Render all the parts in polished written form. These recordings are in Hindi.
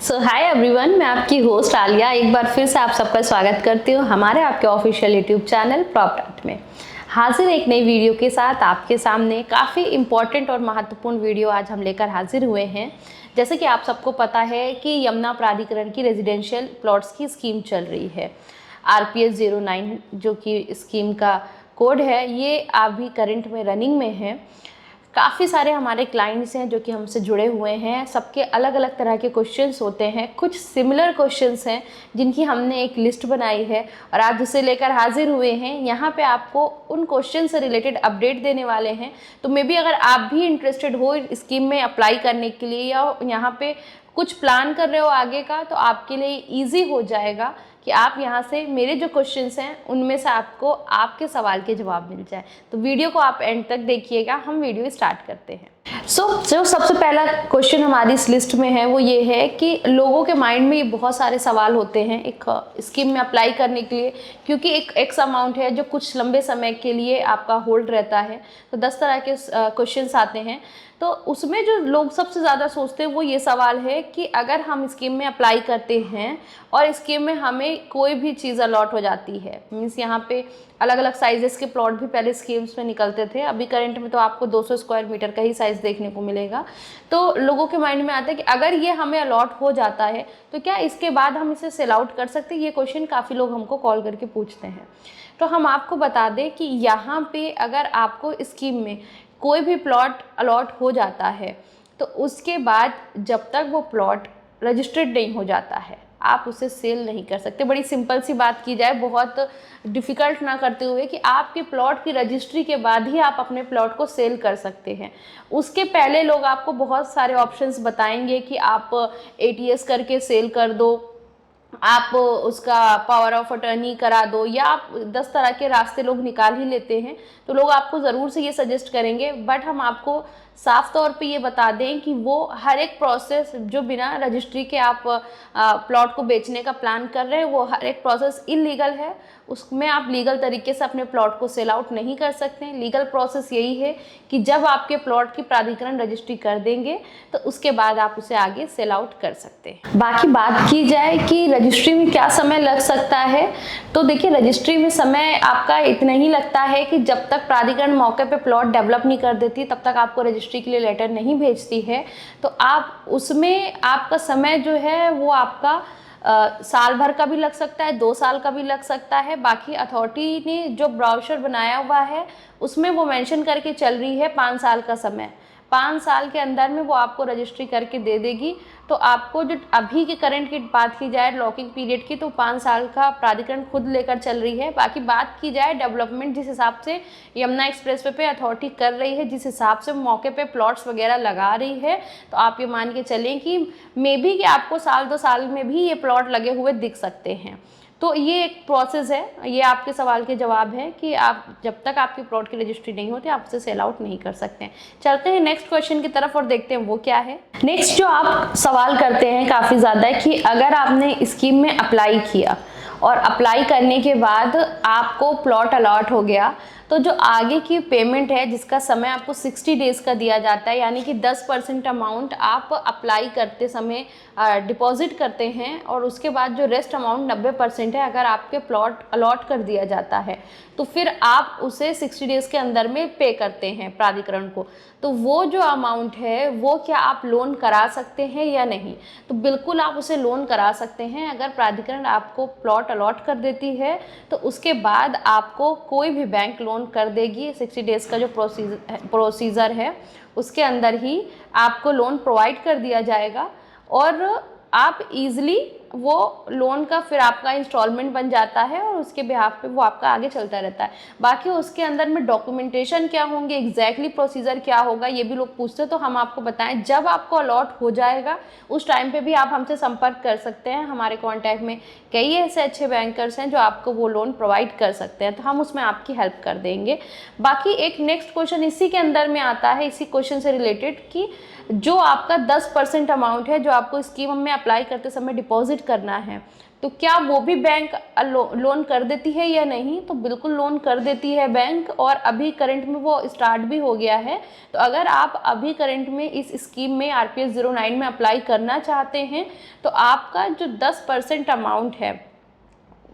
सो हाय एवरीवन, मैं आपकी होस्ट आलिया एक बार फिर से आप सबका स्वागत करती हूँ हमारे आपके ऑफिशियल यूट्यूब चैनल प्रॉपर्ट में। हाजिर एक नई वीडियो के साथ आपके सामने काफ़ी इम्पॉर्टेंट और महत्वपूर्ण वीडियो आज हम लेकर हाजिर हुए हैं। जैसे कि आप सबको पता है कि यमुना प्राधिकरण की रेजिडेंशियल प्लॉट्स की स्कीम चल रही है। RPS 09 जो कि स्कीम का कोड है, ये अभी करंट में रनिंग में है। काफ़ी सारे हमारे क्लाइंट्स हैं जो कि हमसे जुड़े हुए हैं। सबके अलग अलग तरह के क्वेश्चंस होते हैं, कुछ सिमिलर क्वेश्चंस हैं जिनकी हमने एक लिस्ट बनाई है और आज उसे लेकर हाजिर हुए हैं। यहाँ पे आपको उन क्वेश्चन से रिलेटेड अपडेट देने वाले हैं। तो मे बी अगर आप भी इंटरेस्टेड हो स्कीम में अप्लाई करने के लिए या यहाँ पे कुछ प्लान कर रहे हो आगे का, तो आपके लिए ईजी हो जाएगा कि आप यहाँ से मेरे जो क्वेश्चंस हैं उनमें से आपको आपके सवाल के जवाब मिल जाए। तो वीडियो को आप एंड तक देखिएगा। हम वीडियो स्टार्ट करते हैं। जो सबसे पहला क्वेश्चन हमारी इस लिस्ट में है वो ये है कि लोगों के माइंड में ये बहुत सारे सवाल होते हैं एक स्कीम में अप्लाई करने के लिए, क्योंकि एक एक्स अमाउंट है जो कुछ लंबे समय के लिए आपका होल्ड रहता है। तो 10 तरह के क्वेश्चंस आते हैं। तो उसमें जो लोग सबसे ज़्यादा सोचते हैं वो ये सवाल है कि अगर हम स्कीम में अप्लाई करते हैं और स्कीम में हमें कोई भी चीज़ अलॉट हो जाती है, मीन्स यहाँ पे अलग अलग साइजेस के प्लॉट भी पहले स्कीम्स में निकलते थे, अभी करंट में तो आपको 200 स्क्वायर मीटर का ही साइज़ देखने को मिलेगा। तो लोगों के माइंड में आता है कि अगर ये हमें अलॉट हो जाता है तो क्या इसके बाद हम इसे सेल आउट कर सकते हैं। ये क्वेश्चन काफ़ी लोग हमको कॉल करके पूछते हैं। तो हम आपको बता दें कि यहाँ पे अगर आपको स्कीम में कोई भी प्लॉट अलॉट हो जाता है तो उसके बाद जब तक वो प्लॉट रजिस्टर्ड नहीं हो जाता है आप उसे सेल नहीं कर सकते। बड़ी सिंपल सी बात की जाए, बहुत डिफ़िकल्ट ना करते हुए, कि आपके प्लॉट की रजिस्ट्री के बाद ही आप अपने प्लॉट को सेल कर सकते हैं। उसके पहले लोग आपको बहुत सारे ऑप्शंस बताएंगे कि आप ATS करके सेल कर दो, आप उसका पावर ऑफ अटर्नी करा दो, या आप 10 तरह के रास्ते लोग निकाल ही लेते हैं। तो लोग आपको ज़रूर से ये सजेस्ट करेंगे, बट हम आपको साफ तौर पे ये बता दें कि वो हर एक प्रोसेस जो बिना रजिस्ट्री के आप प्लॉट को बेचने का प्लान कर रहे हैं वो हर एक प्रोसेस इलीगल है। उसमें आप लीगल तरीके से अपने प्लॉट को सेल आउट नहीं कर सकते। लीगल प्रोसेस यही है कि जब आपके प्लॉट की प्राधिकरण रजिस्ट्री कर देंगे तो उसके बाद आप उसे आगे सेल आउट कर सकते हैं। बाकी बात की जाए कि रजिस्ट्री में क्या समय लग सकता है, तो देखिए रजिस्ट्री में समय आपका इतना ही लगता है कि जब तक प्राधिकरण मौके पे प्लॉट डेवलप नहीं कर देती तब तक आपको रजिस्ट्री के लिए लेटर नहीं भेजती है। तो आप उसमें आपका समय जो है वो आपका साल भर का भी लग सकता है, 2 साल का भी लग सकता है। बाकी अथॉरिटी ने जो ब्राउचर बनाया हुआ है उसमें वो मेंशन करके चल रही है 5 साल का समय। 5 साल के अंदर में वो आपको रजिस्ट्री करके दे देगी। तो आपको जो अभी के करंट की बात की जाए लॉकिंग पीरियड की, तो 5 साल का प्राधिकरण खुद लेकर चल रही है। बाकी बात की जाए डेवलपमेंट जिस हिसाब से यमुना एक्सप्रेसवे पे अथॉरिटी कर रही है, जिस हिसाब से मौके पे प्लॉट्स वगैरह लगा रही है, तो आप ये मान के चलें कि मे बी कि आपको साल 2 साल में भी ये प्लॉट लगे हुए दिख सकते हैं। तो ये एक प्रोसेस है। ये आपके सवाल के जवाब है कि आप जब तक आपकी प्लॉट की रजिस्ट्री नहीं होती आप उसे सेल आउट नहीं कर सकते हैं। चलते हैं नेक्स्ट क्वेश्चन की तरफ और देखते हैं वो क्या है। नेक्स्ट जो आप सवाल करते हैं काफ़ी ज़्यादा है कि अगर आपने स्कीम में अप्लाई किया और अप्लाई करने के बाद आपको प्लॉट अलॉट हो गया, तो जो आगे की पेमेंट है जिसका समय आपको 60 डेज़ का दिया जाता है, यानी कि 10% अमाउंट आप अप्लाई करते समय डिपॉजिट करते हैं और उसके बाद जो रेस्ट अमाउंट 90% है अगर आपके प्लॉट अलॉट कर दिया जाता है तो फिर आप उसे 60 डेज़ के अंदर में पे करते हैं प्राधिकरण को। तो वो जो अमाउंट है वो क्या आप लोन करा सकते हैं या नहीं? तो बिल्कुल आप उसे लोन करा सकते हैं। अगर प्राधिकरण आपको प्लॉट अलॉट कर देती है तो उसके बाद आपको कोई भी बैंक लोन कर देगी। 60 डेज़ का जो प्रोसीजर है उसके अंदर ही आपको लोन प्रोवाइड कर दिया जाएगा और आप इजीली वो लोन का फिर आपका इंस्टॉलमेंट बन जाता है और उसके बिहाफ पे वो आपका आगे चलता रहता है। बाकी उसके अंदर में डॉक्यूमेंटेशन क्या होंगे, एग्जैक्टली प्रोसीजर क्या होगा, ये भी लोग पूछते हैं। तो हम आपको बताएं जब आपको अलॉट हो जाएगा उस टाइम पे भी आप हमसे संपर्क कर सकते हैं। हमारे कॉन्टैक्ट में कई ऐसे अच्छे बैंकर्स हैं जो आपको वो लोन प्रोवाइड कर सकते हैं, तो हम उसमें आपकी हेल्प कर देंगे। बाकी एक नेक्स्ट क्वेश्चन इसी के अंदर में आता है, इसी क्वेश्चन से रिलेटेड, कि जो आपका 10% अमाउंट है जो आपको स्कीम में अप्लाई करते समय डिपॉजिट करना है, तो क्या वो भी बैंक लोन कर देती है या नहीं? तो बिल्कुल लोन कर देती है बैंक, और अभी करंट में वो स्टार्ट भी हो गया है। तो अगर आप अभी करंट में इस स्कीम में RPS 09 में अप्लाई करना चाहते हैं, तो आपका जो 10% अमाउंट है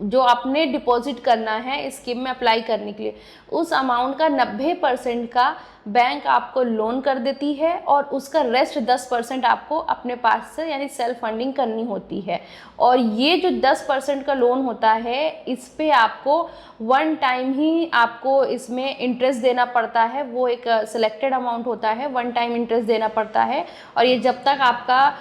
जो आपने डिपॉजिट करना है स्कीम में अप्लाई करने के लिए, उस अमाउंट का 90% का बैंक आपको लोन कर देती है, और उसका रेस्ट 10% आपको अपने पास से यानी सेल्फ फंडिंग करनी होती है। और ये जो 10% का लोन होता है, इस पे आपको वन टाइम ही आपको इसमें इंटरेस्ट देना पड़ता है। वो एक सिलेक्टेड अमाउंट होता है, वन टाइम इंटरेस्ट देना पड़ता है। और ये जब तक आपका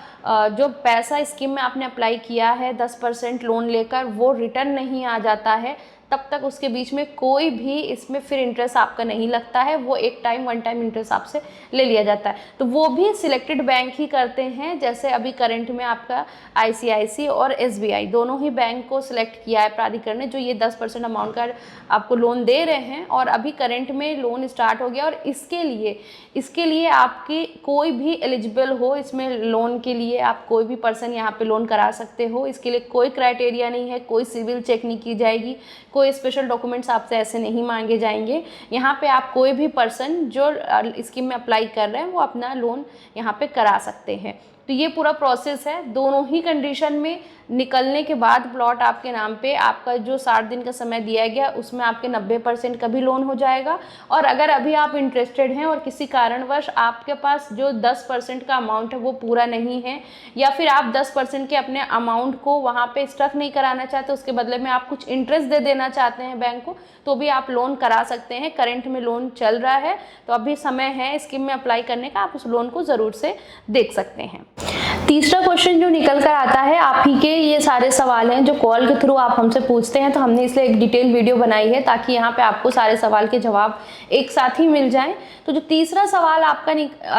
जो पैसा स्कीम में आपने अप्लाई किया है 10% लोन लेकर वो रिटर्न नहीं आ जाता है, तब तक उसके बीच में कोई भी इसमें फिर इंटरेस्ट आपका नहीं लगता है। वो एक टाइम वन टाइम इंटरेस्ट आपसे ले लिया जाता है। तो वो भी सिलेक्टेड बैंक ही करते हैं। जैसे अभी करंट में आपका ICICI और SBI दोनों ही बैंक को सिलेक्ट किया है प्राधिकरण ने, जो ये 10% अमाउंट का आपको लोन दे रहे हैं। और अभी करंट में लोन स्टार्ट हो गया, और इसके लिए आपकी कोई भी एलिजिबल हो इसमें लोन के लिए, आप कोई भी पर्सन यहाँ पे लोन करा सकते हो। इसके लिए कोई क्राइटेरिया नहीं है, कोई सिविल चेक नहीं की जाएगी, कोई स्पेशल डॉक्यूमेंट्स आपसे ऐसे नहीं मांगे जाएंगे। यहाँ पे आप कोई भी पर्सन जो स्कीम में अप्लाई कर रहे हैं वो अपना लोन यहाँ पे करा सकते हैं। तो ये पूरा प्रोसेस है। दोनों ही कंडीशन में निकलने के बाद प्लॉट आपके नाम पे, आपका जो 60 दिन का समय दिया गया उसमें आपके 90% का भी लोन हो जाएगा। और अगर अभी आप इंटरेस्टेड हैं और किसी कारणवश आपके पास जो 10% का अमाउंट है वो पूरा नहीं है, या फिर आप 10% के अपने अमाउंट को वहाँ पे स्टक नहीं कराना चाहते, उसके बदले में आप कुछ इंटरेस्ट दे देना चाहते हैं बैंक को, तो भी आप लोन करा सकते हैं। करंट में लोन चल रहा है तो अभी समय है स्कीम में अप्लाई करने का, आप उस लोन को ज़रूर से देख सकते हैं। तीसरा क्वेश्चन जो निकल कर आता है, आप ही के ये सारे सवाल हैं जो कॉल के थ्रू आप हमसे पूछते हैं, तो हमने इसलिए एक डिटेल वीडियो बनाई है ताकि यहाँ पे आपको सारे सवाल के जवाब एक साथ ही मिल जाएं। तो जो तीसरा सवाल आपका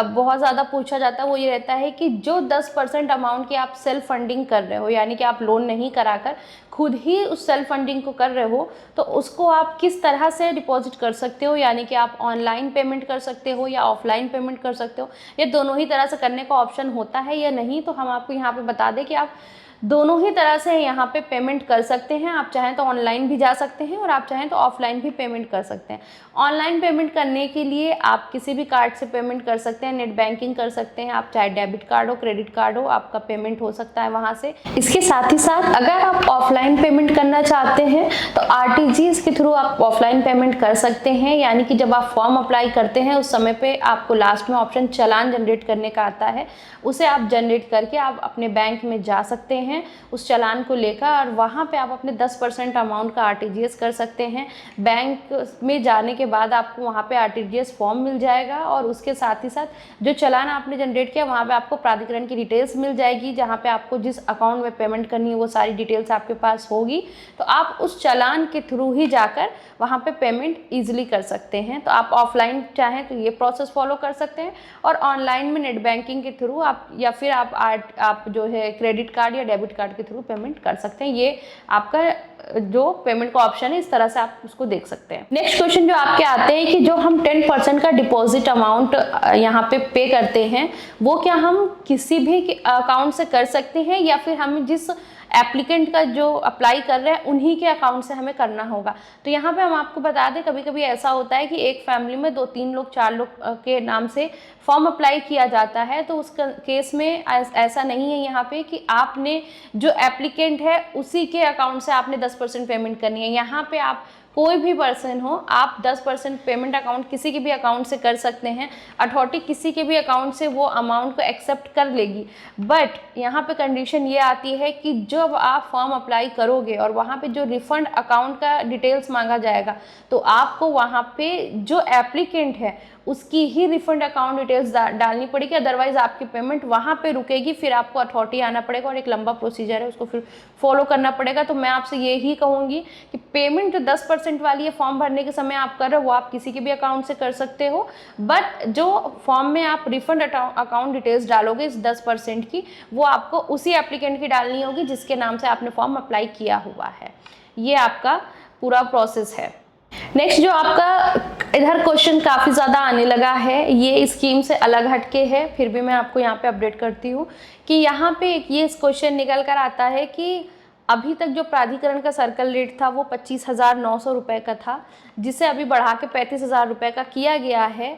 बहुत ज़्यादा पूछा जाता है वो ये रहता है कि जो 10% अमाउंट की आप सेल्फ फंडिंग कर रहे हो, यानी कि आप लोन नहीं कराकर खुद ही उस सेल्फ फंडिंग को कर रहे हो, तो उसको आप किस तरह से डिपॉजिट कर सकते हो, यानी कि आप ऑनलाइन पेमेंट कर सकते हो या ऑफलाइन पेमेंट कर सकते हो, या दोनों ही तरह से करने का ऑप्शन होता है या नहीं। तो हम आपको यहाँ पे बता दें कि आप दोनों ही तरह से यहाँ पे पेमेंट कर सकते हैं। आप चाहें तो ऑनलाइन भी जा सकते हैं और आप चाहें तो ऑफलाइन भी पेमेंट कर सकते हैं। ऑनलाइन पेमेंट करने के लिए आप किसी भी कार्ड से पेमेंट कर सकते हैं, नेट बैंकिंग कर सकते हैं, आप चाहे डेबिट कार्ड हो क्रेडिट कार्ड हो, आपका पेमेंट हो सकता है वहाँ से। इसके साथ ही साथ अगर आप ऑफलाइन पेमेंट करना चाहते हैं तो RTGS के थ्रू आप ऑफलाइन पेमेंट कर सकते हैं, यानी कि जब आप फॉर्म अप्लाई करते हैं उस समय पे आपको लास्ट में ऑप्शन चालान जनरेट करने का आता है, उसे आप जनरेट करके आप अपने बैंक में जा सकते हैं उस चालान को लेकर, और वहाँ पे आप अपने 10% अमाउंट का RTGS कर सकते हैं। बैंक में जाने के बाद आपको वहाँ पे RTGS फॉर्म मिल जाएगा, और उसके साथ ही साथ जो चालान आपने जनरेट किया वहाँ पे आपको प्राधिकरण की डिटेल्स मिल जाएगी, जहाँ पे आपको जिस अकाउंट में पेमेंट करनी है वो सारी डिटेल्स आपके पास होगी। तो आप उस चालान के थ्रू ही जाकर वहाँ पे पेमेंट ईजिली कर सकते हैं। तो आप ऑफलाइन चाहें तो ये प्रोसेस फॉलो कर सकते हैं, और ऑनलाइन में नेट बैंकिंग के थ्रू आप, या फिर आप जो है क्रेडिट कार्ड या डेबिट कार्ड के थ्रू पेमेंट कर सकते हैं। ये आपका जो पेमेंट का ऑप्शन है, इस तरह से आप उसको देख सकते हैं। नेक्स्ट क्वेश्चन जो आपके आते हैं कि जो हम 10% का डिपॉजिट अमाउंट यहाँ पे करते हैं, वो क्या हम किसी भी अकाउंट से कर सकते हैं, या फिर हम जिस एप्लीकेंट का जो अप्लाई कर रहे हैं उन्हीं के अकाउंट से हमें करना होगा? तो यहाँ पे हम आपको बता दें, कभी कभी ऐसा होता है कि एक फैमिली में 2-3 लोग 4 लोग के नाम से फॉर्म अप्लाई किया जाता है। तो उस केस में ऐसा नहीं है यहाँ पे कि आपने जो एप्लीकेंट है उसी के अकाउंट से आपने 10% पेमेंट करनी है। यहाँ पे आप कोई भी पर्सन हो, आप 10% पेमेंट अकाउंट किसी के भी अकाउंट से कर सकते हैं। अथॉरिटी किसी के भी अकाउंट से वो अमाउंट को एक्सेप्ट कर लेगी, बट यहाँ पे कंडीशन ये आती है कि जब आप फॉर्म अप्लाई करोगे और वहाँ पे जो रिफंड अकाउंट का डिटेल्स मांगा जाएगा, तो आपको वहाँ पे जो एप्लीकेंट है उसकी ही रिफंड अकाउंट डिटेल्स डालनी पड़ेगी, अदरवाइज आपकी पेमेंट वहाँ पे रुकेगी। फिर आपको अथॉरिटी आना पड़ेगा और एक लंबा प्रोसीजर है, उसको फिर फॉलो करना पड़ेगा। तो मैं आपसे यही कहूँगी कि पेमेंट जो 10% वाली है फॉर्म भरने के समय आप कर रहे हो, वो आप किसी के भी अकाउंट से कर सकते हो, बट जो फॉर्म में आप रिफंड अकाउंट डिटेल्स डालोगे इस 10% की, वो आपको उसी एप्लीकेंट की डालनी होगी जिसके नाम से आपने फॉर्म अप्लाई किया हुआ है। ये आपका पूरा प्रोसेस है। नेक्स्ट जो आपका इधर क्वेश्चन काफ़ी ज़्यादा आने लगा है, ये स्कीम से अलग हटके है, फिर भी मैं आपको यहाँ पे अपडेट करती हूँ कि यहाँ पे ये क्वेश्चन निकल कर आता है कि अभी तक जो प्राधिकरण का सर्कल रेट था वो 25,900 रुपये का था, जिसे अभी बढ़ा के 35,000 रुपये का किया गया है।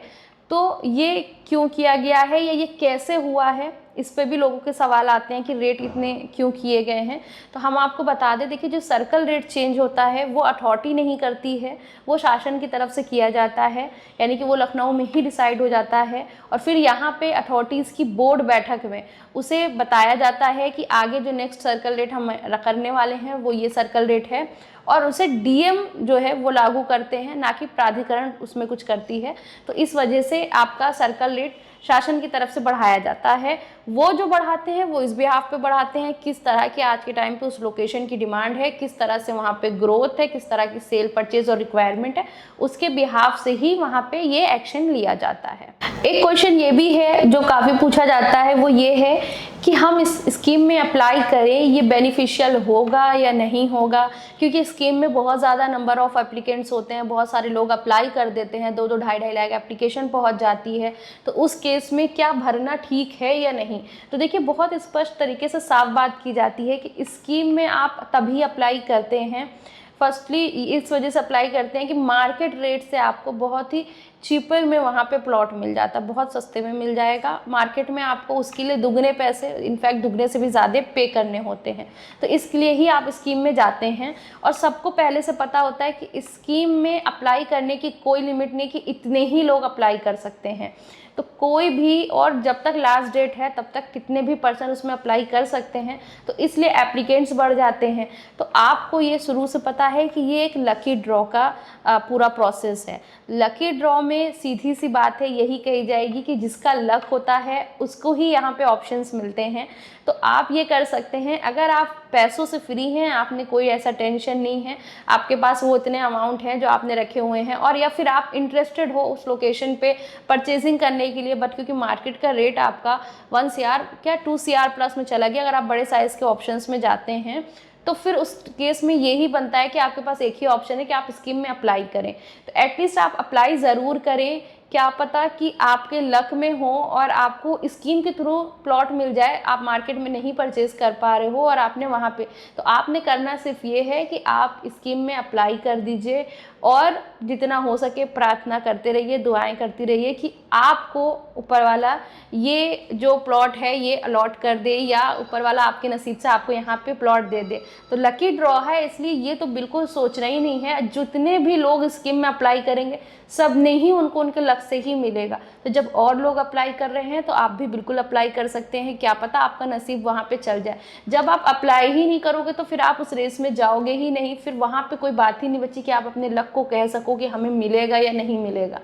तो ये क्यों किया गया है या ये कैसे हुआ है, इस पे भी लोगों के सवाल आते हैं कि रेट इतने क्यों किए गए हैं। तो हम आपको बता दें, देखिए जो सर्कल रेट चेंज होता है वो अथॉरिटी नहीं करती है, वो शासन की तरफ से किया जाता है, यानी कि वो लखनऊ में ही डिसाइड हो जाता है और फिर यहाँ पे अथॉरिटीज़ की बोर्ड बैठक में उसे बताया जाता है कि आगे जो नेक्स्ट सर्कल रेट हम करने वाले हैं वो ये सर्कल रेट है, और उसे डीएम जो है वो लागू करते हैं, ना कि प्राधिकरण उसमें कुछ करती है। तो इस वजह से आपका सर्कल रेट शासन की तरफ से बढ़ाया जाता है। वो जो बढ़ाते हैं वो इस बिहाफ पे बढ़ाते हैं, किस तरह की आज के टाइम पे उस लोकेशन की डिमांड है, किस तरह से वहाँ पे ग्रोथ है, किस तरह की सेल परचेज और रिक्वायरमेंट है, उसके बिहाफ से ही वहाँ पे ये एक्शन लिया जाता है। एक क्वेश्चन ये भी है जो काफ़ी पूछा जाता है, वो ये है कि हम इस स्कीम में अप्लाई करें, ये बेनिफिशियल होगा या नहीं होगा, क्योंकि स्कीम में बहुत ज़्यादा नंबर ऑफ़ एप्लीकेंट्स होते हैं, बहुत सारे लोग अप्लाई कर देते हैं, 2-2 ढाई लाख एप्लीकेशन पहुंच जाती है। तो उस केस में क्या भरना ठीक है या नहीं। तो देखिए बहुत स्पष्ट तरीके से साफ बात की जाती है कि स्कीम में आप तभी अप्लाई करते हैं, फर्स्टली इस वजह से अप्लाई करते हैं कि मार्केट रेट से आपको बहुत ही चीपर में वहाँ पे प्लॉट मिल जाता है, बहुत सस्ते में मिल जाएगा। मार्केट में आपको उसके लिए दुगने पैसे, इनफैक्ट दुगने से भी ज़्यादा पे करने होते हैं। तो इसके लिए ही आप स्कीम में जाते हैं, और सबको पहले से पता होता है कि स्कीम में अप्लाई करने की कोई लिमिट नहीं कि इतने ही लोग अप्लाई कर सकते हैं। तो कोई भी, और जब तक लास्ट डेट है तब तक कितने भी पर्सन उसमें अप्लाई कर सकते हैं, तो इसलिए एप्लीकेंट्स बढ़ जाते हैं। तो आपको ये शुरू से पता है कि ये एक लकी ड्रॉ का पूरा प्रोसेस है। लकी ड्रॉ में सीधी सी बात है, यही कही जाएगी कि जिसका लक होता है उसको ही यहाँ पे ऑप्शंस मिलते हैं। तो आप ये कर सकते हैं, अगर आप पैसों से फ्री हैं, आपने कोई ऐसा टेंशन नहीं है, आपके पास वो इतने अमाउंट हैं जो आपने रखे हुए हैं, और या फिर आप इंटरेस्टेड हो उस लोकेशन पे परचेजिंग करने के लिए, बट क्योंकि मार्केट का रेट आपका 1 CR क्या 2 CR प्लस में चला गया, अगर आप बड़े साइज़ के ऑप्शंस में जाते हैं, तो फिर उस केस में यही बनता है कि आपके पास एक ही ऑप्शन है कि आप स्कीम में अप्लाई करें। तो एटलीस्ट आप अप्लाई ज़रूर करें, क्या पता कि आपके लक में हो और आपको स्कीम के थ्रू प्लॉट मिल जाए, आप मार्केट में नहीं परचेज कर पा रहे हो और आपने वहाँ पे, तो आपने करना सिर्फ ये है कि आप स्कीम में अप्लाई कर दीजिए और जितना हो सके प्रार्थना करते रहिए, दुआएं करती रहिए कि आपको ऊपर वाला ये जो प्लॉट है ये अलॉट कर दे, या ऊपर वाला आपके नसीब से आपको यहाँ पे प्लॉट दे दे। तो लकी ड्रॉ है, इसलिए ये तो बिल्कुल सोचना ही नहीं है। जितने भी लोग स्कीम में अप्लाई करेंगे सब ने ही उनको उनके लक से ही मिलेगा। तो जब और लोग अप्लाई कर रहे हैं तो आप भी बिल्कुल अप्लाई कर सकते हैं, क्या पता आपका नसीब वहाँ पे चल जाए। जब आप अप्लाई ही नहीं करोगे तो फिर आप उस रेस में जाओगे ही नहीं, फिर वहाँ पे कोई बात ही नहीं बची कि आप अपने लक को कह सको कि हमें मिलेगा या नहीं मिलेगा।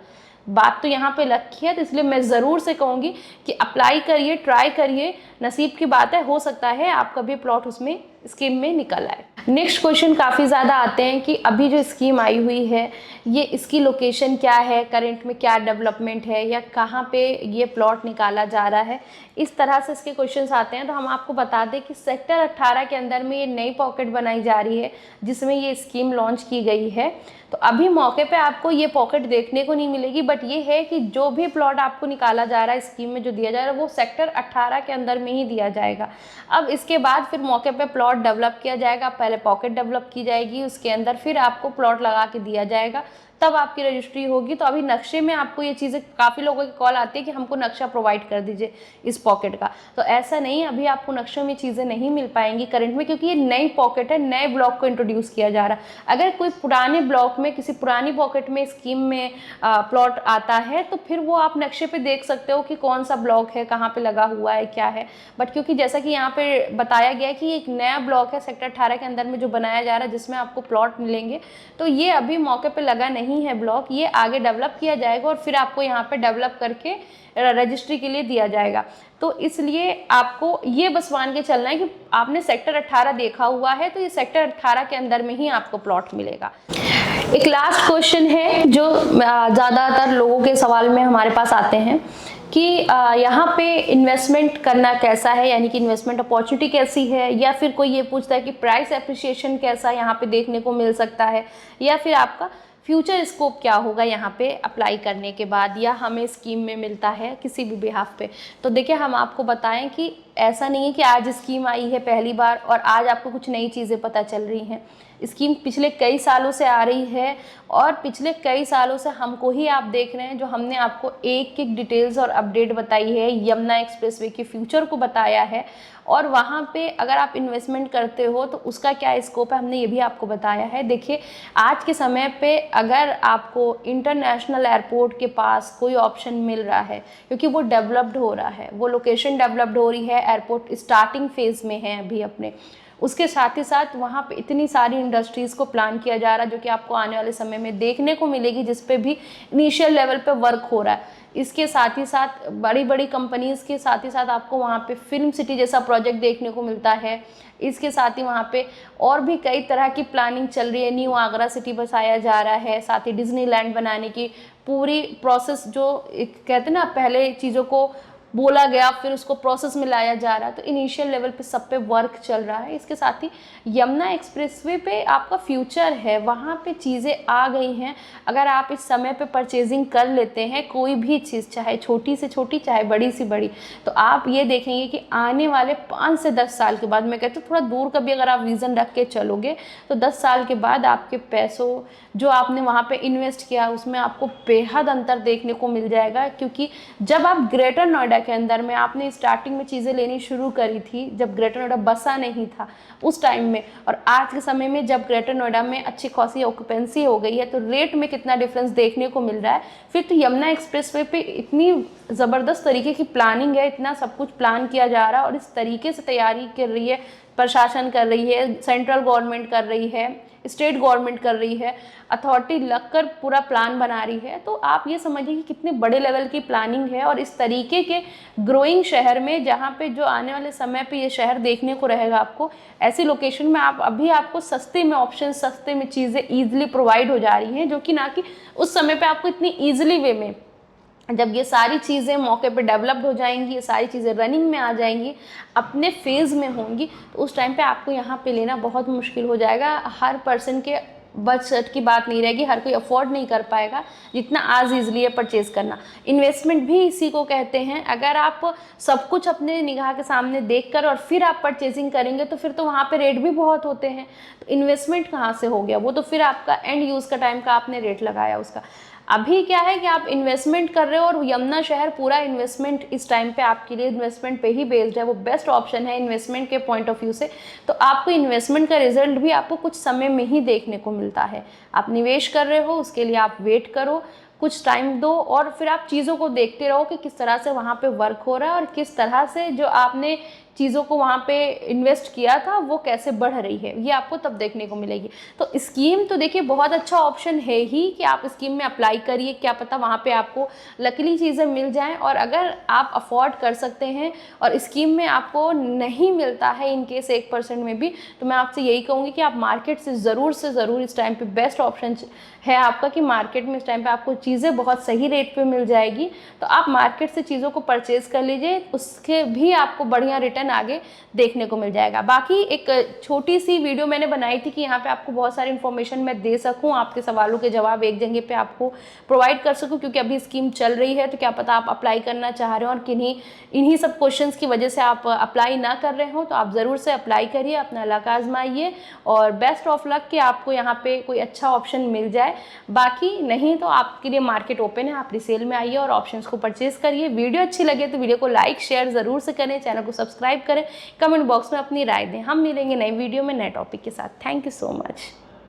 बात तो यहाँ पे लक की है, तो इसलिए मैं ज़रूर से कहूँगी कि अप्लाई करिए, ट्राई करिए, नसीब की बात है, हो सकता है आपका भी प्लॉट उसमें स्कीम में निकल आए। नेक्स्ट क्वेश्चन काफ़ी ज़्यादा आते हैं कि अभी जो स्कीम आई हुई है ये इसकी लोकेशन क्या है, करंट में क्या डेवलपमेंट है, या कहाँ पे ये प्लॉट निकाला जा रहा है, इस तरह से इसके क्वेश्चंस आते हैं। तो हम आपको बता दें कि सेक्टर 18 के अंदर में ये नई पॉकेट बनाई जा रही है जिसमें ये स्कीम लॉन्च की गई है। तो अभी मौके पे आपको ये पॉकेट देखने को नहीं मिलेगी, बट ये है कि जो भी प्लॉट आपको निकाला जा रहा है स्कीम में जो दिया जा रहा है वो सेक्टर 18 के अंदर में ही दिया जाएगा। अब इसके बाद फिर मौके पे प्लॉट डेवलप किया जाएगा, पहले पॉकेट डेवलप की जाएगी, उसके अंदर फिर आपको प्लॉट लगा के दिया जाएगा, तब आपकी रजिस्ट्री होगी। तो अभी नक्शे में आपको ये चीज़ें, काफ़ी लोगों की कॉल आती है कि हमको नक्शा प्रोवाइड कर दीजिए इस पॉकेट का, तो ऐसा नहीं, अभी आपको नक्शे में चीज़ें नहीं मिल पाएंगी करंट में, क्योंकि ये नई पॉकेट है, नए ब्लॉक को इंट्रोड्यूस किया जा रहा है। अगर कोई पुराने ब्लॉक में, किसी पुरानी पॉकेट में स्कीम में प्लॉट आता है तो फिर वो आप नक्शे पे देख सकते हो कि कौन सा ब्लॉक है, कहाँ पे लगा हुआ है, क्या है। बट क्योंकि जैसा कि यहाँ पे बताया गया है कि एक नया ब्लॉक है सेक्टर 18 के अंदर में जो बनाया जा रहा है जिसमें आपको प्लॉट मिलेंगे, तो ये अभी मौके पे लगा नहीं है ब्लॉक, ये आगे डेवलप किया जाएगा और फिर आपको यहाँ पे डेवलप करके रजिस्ट्री के लिए दिया जाएगा। तो इसलिए आपको ये बस मान के चलना है कि आपने सेक्टर 18 देखा हुआ है तो ये सेक्टर 18 के अंदर में ही आपको प्लॉट मिलेगा। एक लास्ट क्वेश्चन है जो ज़्यादातर लोगों के सवाल में हमारे पास आते हैं कि यहाँ पे इन्वेस्टमेंट करना कैसा है, यानी कि इन्वेस्टमेंट अपॉर्चुनिटी कैसी है, या फिर कोई ये पूछता है कि प्राइस एप्रिसिएशन कैसा यहाँ पे देखने को मिल सकता है, या फिर आपका फ्यूचर स्कोप क्या होगा यहाँ पे अप्लाई करने के बाद, या हमें स्कीम में मिलता है किसी भी बिहाफ पे। तो देखिए हम आपको बताएं कि ऐसा नहीं है कि आज स्कीम आई है पहली बार और आज आपको कुछ नई चीज़ें पता चल रही हैं। स्कीम पिछले कई सालों से आ रही है और पिछले कई सालों से हमको ही आप देख रहे हैं, जो हमने आपको एक एक डिटेल्स और अपडेट बताई है, यमुना एक्सप्रेसवे के फ्यूचर को बताया है, और वहाँ पे अगर आप इन्वेस्टमेंट करते हो तो उसका क्या स्कोप है हमने ये भी आपको बताया है। देखिए आज के समय पे अगर आपको इंटरनेशनल एयरपोर्ट के पास कोई ऑप्शन मिल रहा है, क्योंकि वो डेवलप्ड हो रहा है, वो लोकेशन डेवलप्ड हो रही है, एयरपोर्ट स्टार्टिंग फेज़ में है अभी अपने, उसके साथ ही साथ वहाँ पे इतनी सारी इंडस्ट्रीज़ को प्लान किया जा रहा है जो कि आपको आने वाले समय में देखने को मिलेगी, जिस पे भी इनिशियल लेवल पे वर्क हो रहा है। इसके साथ ही साथ बड़ी बड़ी कंपनीज़ के साथ ही साथ आपको वहाँ पे फिल्म सिटी जैसा प्रोजेक्ट देखने को मिलता है। इसके साथ ही वहाँ पे और भी कई तरह की प्लानिंग चल रही है, न्यू आगरा सिटी बसाया जा रहा है, साथ ही डिज्नीलैंड बनाने की पूरी प्रोसेस, जो कहते हैं ना पहले चीज़ों को बोला गया फिर उसको प्रोसेस में लाया जा रहा है, तो इनिशियल लेवल पे सब पे वर्क चल रहा है। इसके साथ ही यमुना एक्सप्रेसवे पे आपका फ्यूचर है, वहाँ पे चीज़ें आ गई हैं। अगर आप इस समय पे परचेजिंग कर लेते हैं कोई भी चीज़, चाहे छोटी से छोटी चाहे बड़ी सी बड़ी, तो आप ये देखेंगे कि आने वाले 5 से 10 साल के बाद, मैं कहती हूँ थोड़ा दूर का भी अगर आप विज़न रख के चलोगे तो 10 साल के बाद आपके पैसों जो आपने वहाँ पे इन्वेस्ट किया उसमें आपको बेहद अंतर देखने को मिल जाएगा। क्योंकि जब आप ग्रेटर नोएडा के अंदर में आपने स्टार्टिंग में चीज़ें लेनी शुरू करी थी, जब ग्रेटर नोएडा बसा नहीं था उस टाइम में, और आज के समय में जब ग्रेटर नोएडा में अच्छी खासी ऑक्यूपेंसी हो गई है, तो रेट में कितना डिफरेंस देखने को मिल रहा है। फिर तो यमुना एक्सप्रेसवे पे इतनी ज़बरदस्त तरीके की प्लानिंग है, इतना सब कुछ प्लान किया जा रहा है और इस तरीके से तैयारी कर रही है, प्रशासन कर रही है, सेंट्रल गवर्नमेंट कर रही है, स्टेट गवर्नमेंट कर रही है, अथॉरिटी लगकर पूरा प्लान बना रही है। तो आप ये समझिए कि कितने बड़े लेवल की प्लानिंग है, और इस तरीके के ग्रोइंग शहर में जहाँ पे जो आने वाले समय पे ये शहर देखने को रहेगा आपको, ऐसी लोकेशन में आप अभी आपको सस्ते में ऑप्शन, सस्ते में चीज़ें ईजिली प्रोवाइड हो जा रही हैं, जो कि ना कि उस समय पे आपको इतनी ईजिली वे में, जब ये सारी चीज़ें मौके पे डेवलप्ड हो जाएंगी, ये सारी चीज़ें रनिंग में आ जाएंगी, अपने फेज़ में होंगी, तो उस टाइम पे आपको यहाँ पे लेना बहुत मुश्किल हो जाएगा। हर पर्सन के बजट की बात नहीं रहेगी, हर कोई अफोर्ड नहीं कर पाएगा जितना आज ईजिली है परचेज करना। इन्वेस्टमेंट भी इसी को कहते हैं। अगर आप सब कुछ अपने निगाह के सामने देखकर और फिर आप परचेजिंग करेंगे तो फिर तो वहाँ पे रेट भी बहुत होते हैं, तो इन्वेस्टमेंट कहाँ से हो गया, वो तो फिर आपका एंड यूज़ का टाइम का आपने रेट लगाया उसका। अभी क्या है कि आप इन्वेस्टमेंट कर रहे हो और यमुना शहर पूरा इन्वेस्टमेंट इस टाइम पे आपके लिए इन्वेस्टमेंट पे ही बेस्ड है, वो बेस्ट ऑप्शन है इन्वेस्टमेंट के पॉइंट ऑफ व्यू से। तो आपको इन्वेस्टमेंट का रिजल्ट भी आपको कुछ समय में ही देखने को मिलता है। आप निवेश कर रहे हो, उसके लिए आप वेट करो, कुछ टाइम दो, और फिर आप चीज़ों को देखते रहो कि किस तरह से वहाँ पे वर्क हो रहा है और किस तरह से जो आपने चीज़ों को वहाँ पे इन्वेस्ट किया था वो कैसे बढ़ रही है, ये आपको तब देखने को मिलेगी। तो स्कीम तो देखिए बहुत अच्छा ऑप्शन है ही कि आप स्कीम में अप्लाई करिए, क्या पता वहाँ पे आपको लकीली चीज़ें मिल जाएं। और अगर आप अफोर्ड कर सकते हैं और स्कीम में आपको नहीं मिलता है इन केस 1% में भी, तो मैं आपसे यही कहूँगी कि आप मार्केट से ज़रूर इस टाइम पर बेस्ट ऑप्शन है आपका कि मार्केट में इस टाइम पे आपको चीज़ें बहुत सही रेट पे मिल जाएगी, तो आप मार्केट से चीज़ों को परचेज़ कर लीजिए, उसके भी आपको बढ़िया रिटर्न आगे देखने को मिल जाएगा। बाकी एक छोटी सी वीडियो मैंने बनाई थी कि यहाँ पे आपको बहुत सारी इन्फॉर्मेशन मैं दे सकूँ, आपके सवालों के जवाब एक जगह पे आपको प्रोवाइड कर सकूँ, क्योंकि अभी स्कीम चल रही है, तो क्या पता आप अप्लाई करना चाह रहे हो और इन्हीं सब क्वेश्चंस की वजह से आप अप्लाई ना कर रहे हो, तो आप ज़रूर से अप्लाई करिए, अपना लक आजमाइए और बेस्ट ऑफ लक कि आपको यहाँ पे कोई अच्छा ऑप्शन मिल जाए। बाकी नहीं तो आपके लिए मार्केट ओपन है, आप रिसेल में आइए और ऑप्शंस को परचेज करिए। वीडियो अच्छी लगे तो वीडियो को लाइक शेयर ज़रूर से करें, चैनल को सब्सक्राइब करें, कमेंट बॉक्स में अपनी राय दें। हम मिलेंगे नई वीडियो में नए टॉपिक के साथ। Thank you so much.